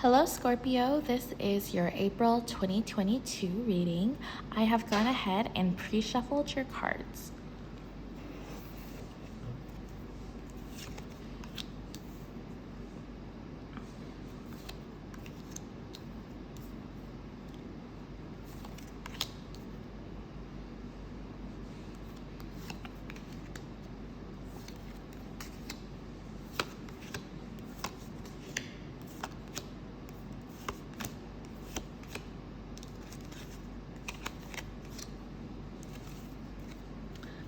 Hello Scorpio, this is your April 2022 reading. I have gone ahead and pre-shuffled your cards.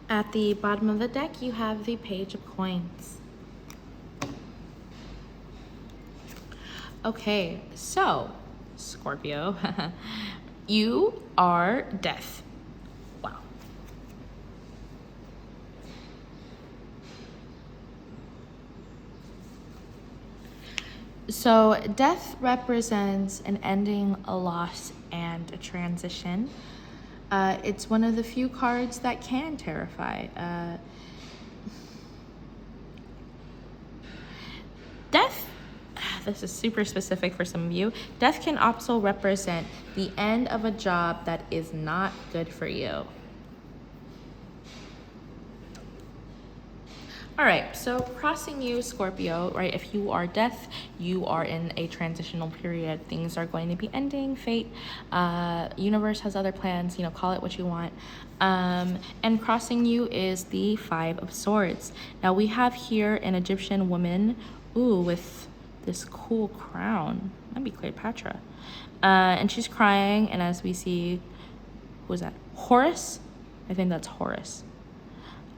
At the bottom of the deck, you have the Page of Coins. Okay, so Scorpio, you are death. Wow. So death represents an ending, a loss, and a transition. It's one of the few cards that can terrify. Death, this is super specific for some of you. Death can also represent the end of a job that is not good for you. All right, so crossing you, Scorpio, right? If you are death, you are in a transitional period. Things are going to be ending, fate, universe has other plans, call it what you want. And crossing you is the Five of Swords. Now we have here an Egyptian woman, with this cool crown. Might be Cleopatra. And she's crying, and as we see, who is that? Horus? I think that's Horus.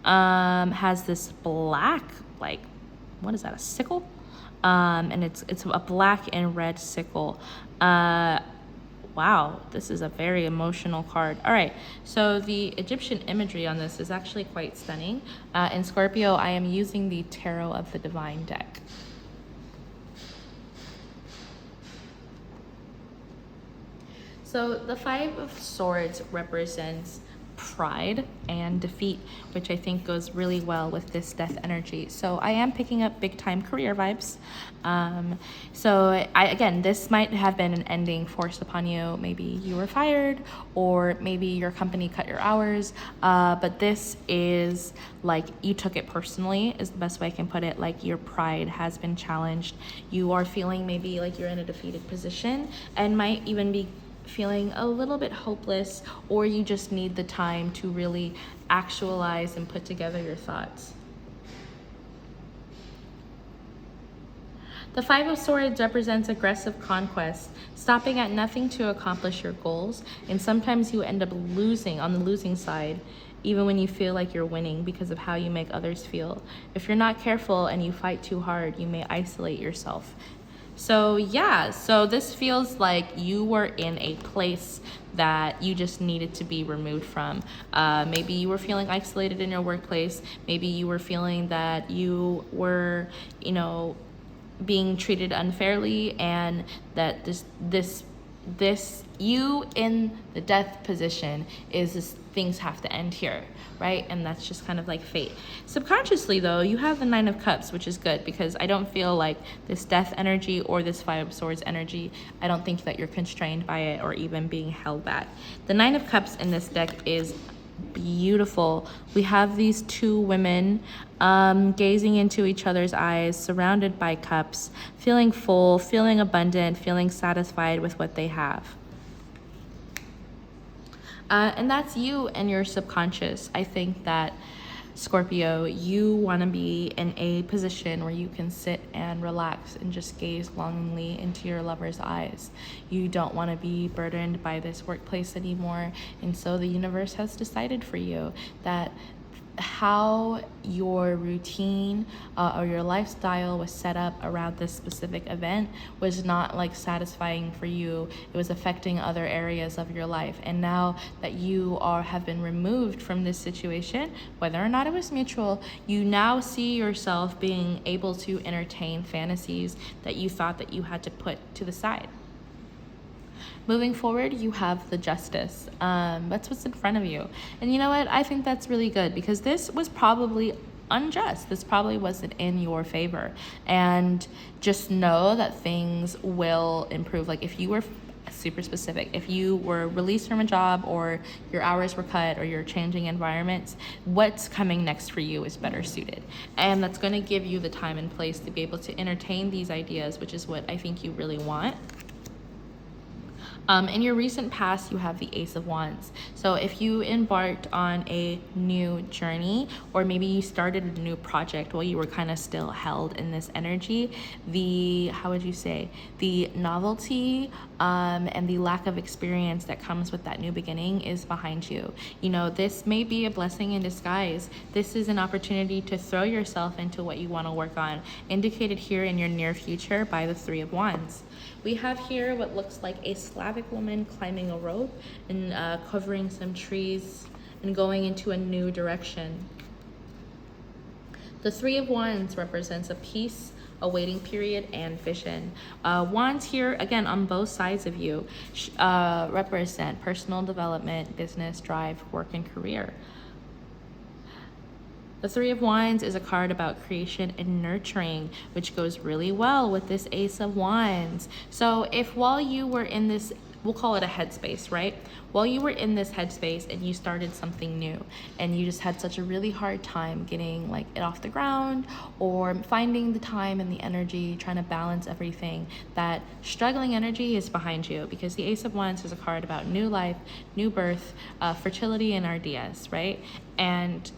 Has this black, what is that, a sickle? And it's a black and red sickle. Wow, this is a very emotional card. All right, so the Egyptian imagery on this is actually quite stunning. In Scorpio, I am using the Tarot of the Divine deck. So the Five of Swords represents pride and defeat, which I think goes really well with this death energy. So I am picking up big time career vibes. Again, this might have been an ending forced upon you. Maybe you were fired, or maybe your company cut your hours. But this is like you took it personally, is the best way I can put it. Like your pride has been challenged. You are feeling maybe like you're in a defeated position, and might even be feeling a little bit hopeless, or you just need the time to really actualize and put together your thoughts. The Five of Swords represents aggressive conquest, stopping at nothing to accomplish your goals, and sometimes you end up losing on the losing side, even when you feel like you're winning because of how you make others feel. If you're not careful and you fight too hard, you may isolate yourself. So yeah, so this feels like you were in a place that you just needed to be removed from. Maybe you were feeling isolated in your workplace. Maybe you were feeling that you were, being treated unfairly, and that this you in the death position is this, things have to end here, right? And that's just kind of like fate. Subconsciously though, you have the Nine of Cups, which is good, because I don't feel like this death energy or this Five of Swords energy, I don't think that you're constrained by it or even being held back. The Nine of Cups in this deck is beautiful. We have these two women gazing into each other's eyes, surrounded by cups, feeling full, feeling abundant, feeling satisfied with what they have. And that's you and your subconscious. I think that, Scorpio, you want to be in a position where you can sit and relax and just gaze longingly into your lover's eyes. You don't want to be burdened by this workplace anymore. And so the universe has decided for you that how your routine or your lifestyle was set up around this specific event was not satisfying for you. It was affecting other areas of your life, and now that you have been removed from this situation, whether or not it was mutual, you now see yourself being able to entertain fantasies that you thought that you had to put to the side. Moving forward, you have the Justice. That's what's in front of you. And you know what? I think that's really good, because this was probably unjust. This probably wasn't in your favor. And just know that things will improve. Like if you were super specific, if you were released from a job or your hours were cut or you're changing environments, what's coming next for you is better suited. And that's going to give you the time and place to be able to entertain these ideas, which is what I think you really want. In your recent past, you have the Ace of Wands. So if you embarked on a new journey, or maybe you started a new project while you were kind of still held in this energy, the novelty and the lack of experience that comes with that new beginning is behind you. You know, this may be a blessing in disguise. This is an opportunity to throw yourself into what you want to work on, indicated here in your near future by the Three of Wands. We have here what looks like a Slavic woman climbing a rope and covering some trees and going into a new direction. The Three of Wands represents a peace, a waiting period, and vision. Wands here, again, on both sides of you, represent personal development, business, drive, work, and career. The Three of Wands is a card about creation and nurturing, which goes really well with this Ace of Wands. So if while you were in this, we'll call it a headspace, right? While you were in this headspace and you started something new and you just had such a really hard time getting like it off the ground or finding the time and the energy, trying to balance everything, that struggling energy is behind you, because the Ace of Wands is a card about new life, new birth, fertility, and ideas, right? And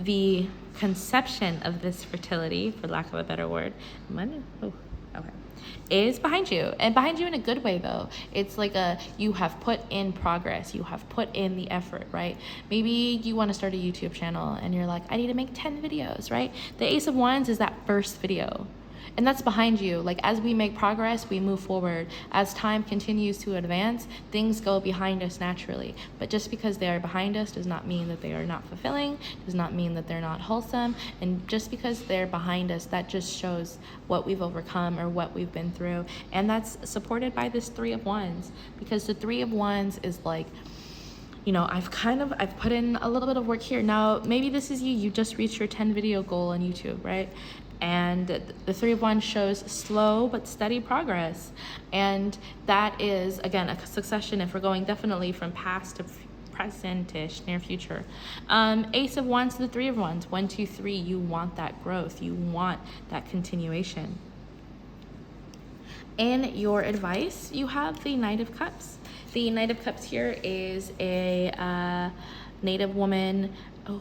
the conception of this fertility, for lack of a better word, is behind you, and behind you in a good way though. It's like you have put in progress, you have put in the effort, right? Maybe you want to start a YouTube channel and you're like, I need to make 10 videos, right? The Ace of Wands is that first video. And that's behind you. Like as we make progress, we move forward. As time continues to advance, things go behind us naturally. But just because they are behind us does not mean that they are not fulfilling, does not mean that they're not wholesome. And just because they're behind us, that just shows what we've overcome or what we've been through. And that's supported by this Three of Wands, because the Three of Wands is like, you know, I've put in a little bit of work here. Now, maybe this is you just reached your 10 video goal on YouTube, right? And the Three of Wands shows slow but steady progress. And that is, again, a succession if we're going definitely from past to present-ish, near future. Ace of Wands to the Three of Wands. 1, 2, 3, you want that growth. You want that continuation. In your advice, you have the Knight of Cups. The Knight of Cups here is a native woman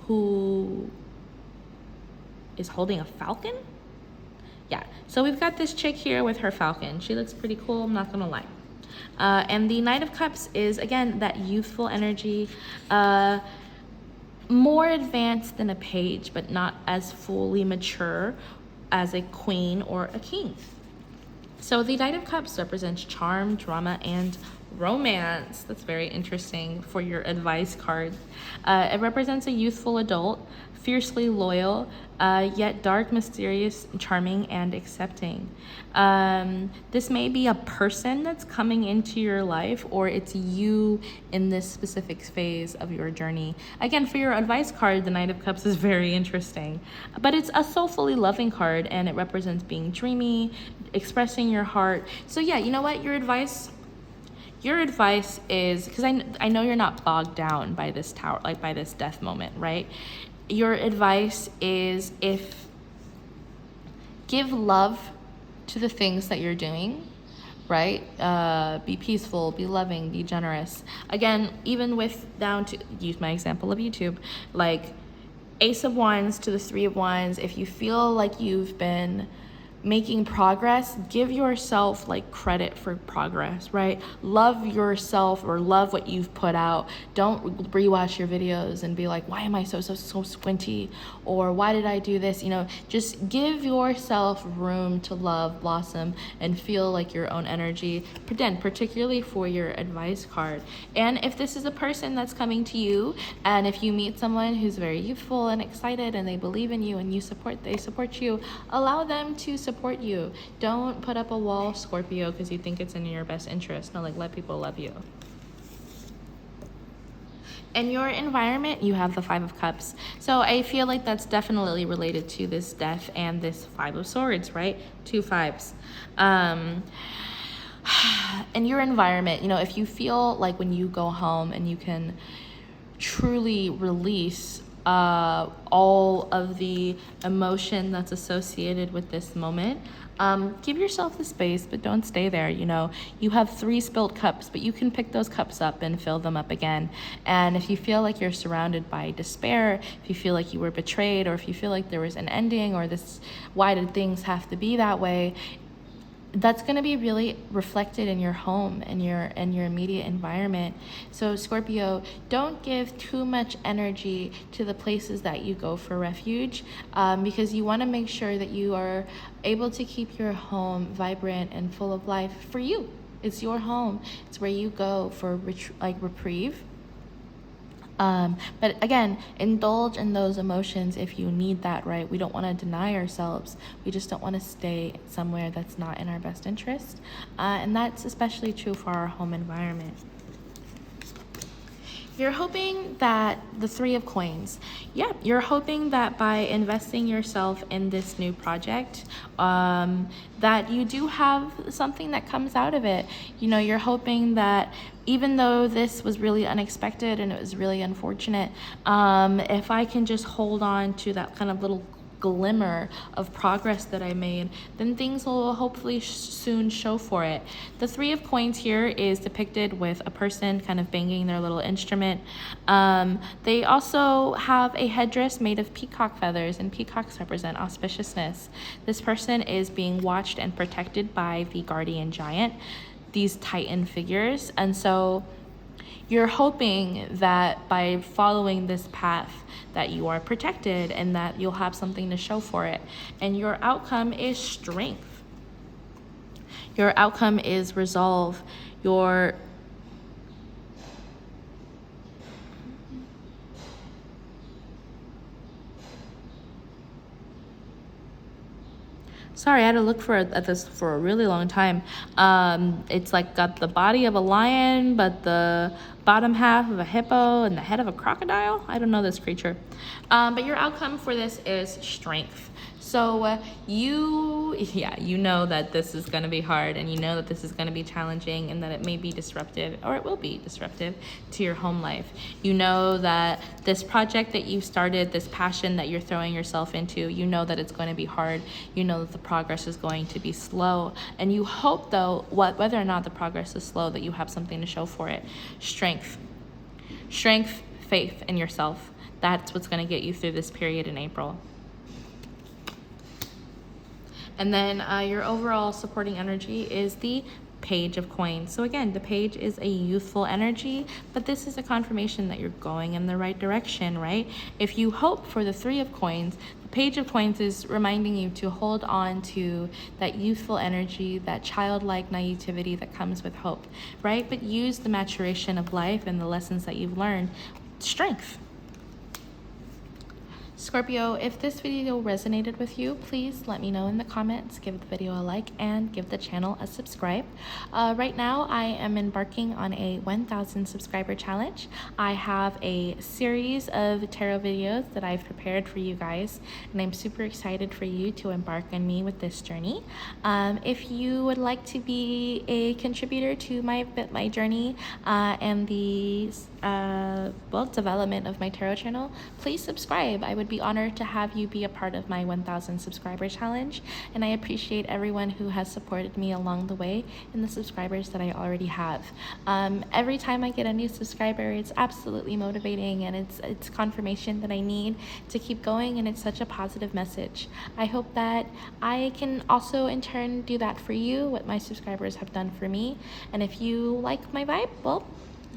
who is holding a falcon. Yeah, so we've got this chick here with her falcon. She looks pretty cool, I'm not gonna lie. And the Knight of Cups is, again, that youthful energy, more advanced than a page, but not as fully mature as a queen or a king. So the Knight of Cups represents charm, drama, and romance. That's very interesting for your advice card. It represents a youthful adult, fiercely loyal, yet dark, mysterious, charming, and accepting. This may be a person that's coming into your life, or it's you in this specific phase of your journey. Again, for your advice card, the Knight of Cups is very interesting, but it's a soulfully loving card, and it represents being dreamy, expressing your heart. So yeah, you know what, your advice is, because I know you're not bogged down by this tower, like by this death moment, right? Your advice is, give love to the things that you're doing, right? Be peaceful, be loving, be generous. Again, even with down to, use my example of YouTube, like Ace of Wands to the Three of Wands, if you feel like you've been making progress, give yourself like credit for progress, right? Love yourself, or love what you've put out. Don't rewatch your videos and be like, why am I so squinty? Or why did I do this? You know, just give yourself room to love, blossom, and feel like your own energy, particularly for your advice card. And if this is a person that's coming to you, and if you meet someone who's very youthful and excited and they believe in you and they support you, allow them to support you. Don't put up a wall, Scorpio, because you think it's in your best interest. No, like, let people love you. In your environment, you have the Five of Cups. So I feel like that's definitely related to this death and this Five of Swords, right? Two fives. In your environment, you know, if you feel like when you go home and you can truly release all of the emotion that's associated with this moment, give yourself the space, but don't stay there. You know, you have 3 spilled cups, but you can pick those cups up and fill them up again. And if you feel like you're surrounded by despair, if you feel like you were betrayed, or if you feel like there was an ending, or this, why did things have to be that way, that's going to be really reflected in your home and your immediate environment. So Scorpio, don't give too much energy to the places that you go for refuge, because you want to make sure that you are able to keep your home vibrant and full of life for you. It's your home. It's where you go for reprieve. But again, indulge in those emotions if you need that, right? We don't want to deny ourselves. We just don't want to stay somewhere that's not in our best interest. And that's especially true for our home environment. You're hoping that the 3 of Coins, yeah, you're hoping that by investing yourself in this new project, that you do have something that comes out of it. You know, you're hoping that even though this was really unexpected and it was really unfortunate, if I can just hold on to that kind of little glimmer of progress that I made, then things will hopefully soon show for it. The 3 of Coins here is depicted with a person kind of banging their little instrument. They also have a headdress made of peacock feathers, and peacocks represent auspiciousness. This person is being watched and protected by the guardian giant, these titan figures. And so you're hoping that by following this path that you are protected and that you'll have something to show for it. And your outcome is strength. Your outcome is resolve. Sorry, I had to look at this for a really long time. It's like got the body of a lion, but the bottom half of a hippo and the head of a crocodile. I don't know this creature. But your outcome for this is strength. So you know that this is going to be hard, and you know that this is going to be challenging, and that it may be disruptive, or it will be disruptive to your home life. You know that this project that you started, this passion that you're throwing yourself into, you know that it's going to be hard. You know that the progress is going to be slow, and you hope, though, whether or not the progress is slow, that you have something to show for it. Strength, faith in yourself. That's what's going to get you through this period in April. And then your overall supporting energy is the Page of Coins. So again, the page is a youthful energy, but this is a confirmation that you're going in the right direction, right? If you hope for the 3 of Coins, the Page of Coins is reminding you to hold on to that youthful energy, that childlike naivety that comes with hope, right? But use the maturation of life and the lessons that you've learned. Strength. Scorpio, if this video resonated with you, please let me know in the comments, give the video a like, and give the channel a subscribe. Right now, I am embarking on a 1,000 subscriber challenge. I have a series of tarot videos that I've prepared for you guys, and I'm super excited for you to embark on me with this journey. If you would like to be a contributor to my journey and the development of my tarot channel, please subscribe. I would be honored to have you be a part of my 1,000 subscriber challenge, and I appreciate everyone who has supported me along the way and the subscribers that I already have. Every time I get a new subscriber, it's absolutely motivating, and it's confirmation that I need to keep going, and it's such a positive message. I hope that I can also in turn do that for you, what my subscribers have done for me. And if you like my vibe, well,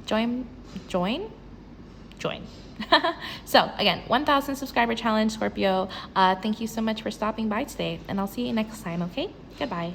join. So again, 1,000 subscriber challenge, Scorpio. Thank you so much for stopping by today, and I'll see you next time. Okay, goodbye.